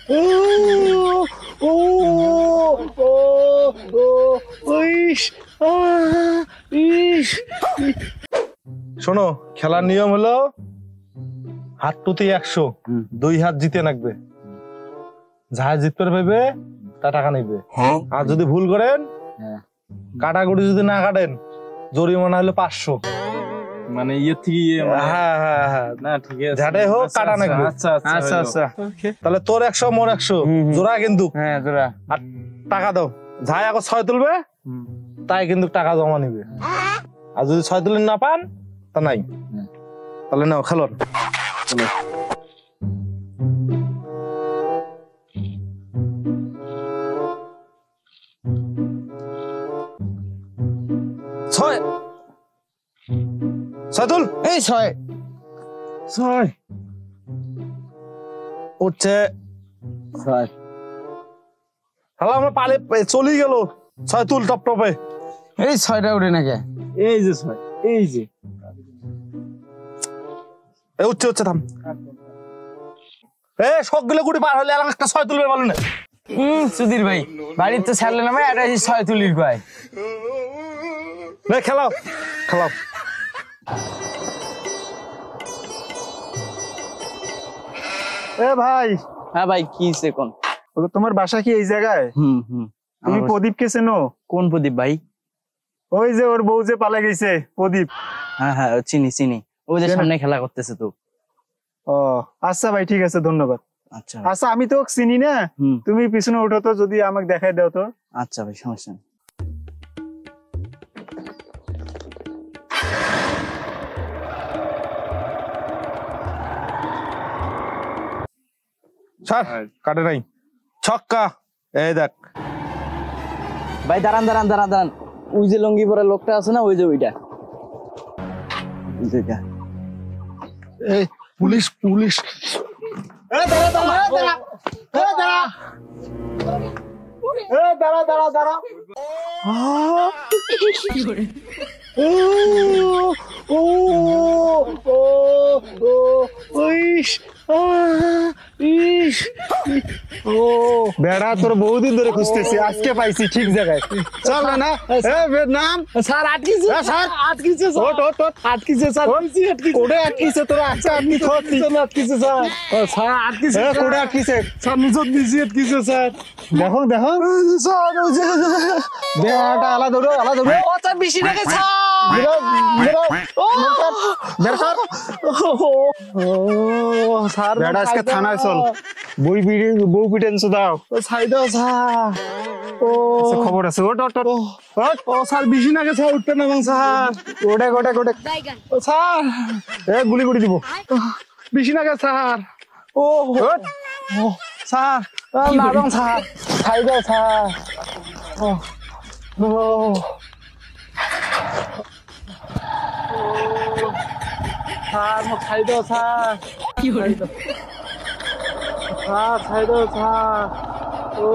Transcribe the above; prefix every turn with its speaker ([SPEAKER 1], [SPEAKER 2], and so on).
[SPEAKER 1] ও ও ও ও ইস ইস। শোনো, খেলার নিয়ম হলো হাত প্রতি 100, 2 হাত জিতে লাগবে। যাহা জিততে পারবে তা টাকা নেবে। আর যদি ভুল করেন, কাটাকুটি যদি না কাটেন, জরিমানা হলো 500।
[SPEAKER 2] মানে ইয়ে থেকে
[SPEAKER 1] হ্যাঁ হ্যাঁ হ্যাঁ,
[SPEAKER 2] না ঠিক আছে,
[SPEAKER 1] যাটাই হোক কাটা লাগবে।
[SPEAKER 2] আচ্ছা
[SPEAKER 1] আচ্ছা আচ্ছা, তাহলে তোর 100 মোর 100 জোড়া কিন্তু।
[SPEAKER 2] হ্যাঁ জোড়া।
[SPEAKER 1] আর টাকা দাও, যাই আগে 6 তুলবে তাই কিন্তু টাকা জমা নিবে। আর যদি 6 তুলে না পান তা নাই। তাহলে নাও খেলোন। ছয় তুল।
[SPEAKER 2] এই 6
[SPEAKER 1] উঠছে
[SPEAKER 2] 6।
[SPEAKER 1] হ্যালো, আমরা পালে চলেই গেল। 6 তুল টপ টপে।
[SPEAKER 2] এই 6টা উঠে নাকি? এই যে 6, এই যে
[SPEAKER 1] উঠছে থাম। সবগুলো গুটি পার হলে একটা 6 তুলবে বলো না।
[SPEAKER 2] সুধীর ভাই বাড়ির তো ছাড়লে না, এটা 6 তুলির কয়।
[SPEAKER 1] খেলাও খেলাও। ভাই।
[SPEAKER 2] হ্যাঁ ভাই, কি সে কোন?
[SPEAKER 1] তোমার বাসা কি এই জায়গায়? তুমি প্রদীপকে চেনো?
[SPEAKER 2] কোন প্রদীপ ভাই?
[SPEAKER 1] ওই যে ওর বউ যে পালা গেছে, প্রদীপ।
[SPEAKER 2] হ্যাঁ হ্যাঁ, চিনি। ও যে সামনে খেলা করতেছে তো।
[SPEAKER 1] ও আচ্ছা ভাই, ঠিক আছে, ধন্যবাদ।
[SPEAKER 2] আচ্ছা
[SPEAKER 1] আচ্ছা, আমি তো চিনি না, তুমি পিছনে ওঠো তো, যদি আমাকে দেখাই দাও তো।
[SPEAKER 2] আচ্ছা ভাই, সমস্যা নেই।
[SPEAKER 1] স্যার কাটে নাই, ছক্কা। এই দেখ
[SPEAKER 2] ভাই, দাঁড়ান। ওই যে লঙ্গি পরা লোকটা আছে না, ওই যে ওইটা।
[SPEAKER 1] এই পুলিশ। দাঁড়া। বেড়া, তোর বহুদিন ধরে খুঁজতেছি, আজকে পাইছি ঠিক জায়গায়। চল না। নাম
[SPEAKER 2] স্যার আটকিছে,
[SPEAKER 1] স্যার আটকিছে স্যার।
[SPEAKER 2] আটকিছে স্যার।
[SPEAKER 1] কোড়ে আটকিছে তোরা? আচ্ছা, আপনি
[SPEAKER 2] আটকিছে স্যার। স্যার আটকিছে,
[SPEAKER 1] কোড়ে আটকিছে
[SPEAKER 2] স্যার নিজে আটকিছে স্যার।
[SPEAKER 1] দেখো বেড়াটা আলাদা
[SPEAKER 2] ও স্যার, বেশি রেখে স্যার।
[SPEAKER 1] বেড়া, আজকে থানায় চল, বউ পিটেন দাও।
[SPEAKER 2] ছাই দাও স্যার।
[SPEAKER 1] খবর আছে।
[SPEAKER 2] ও স্যার, বেশি নাকি স্যার, উঠতে না স্যার।
[SPEAKER 1] গোটে
[SPEAKER 2] ও স্যার,
[SPEAKER 1] গুলি করে দিব।
[SPEAKER 2] বেশি নাকি স্যার। ও স্যার, মারং স্যার, ছাই দাও স্যার। স্যার মোক ছাই দাও স্যার। কি হল স্যার? ছাই দাও স্যার। ও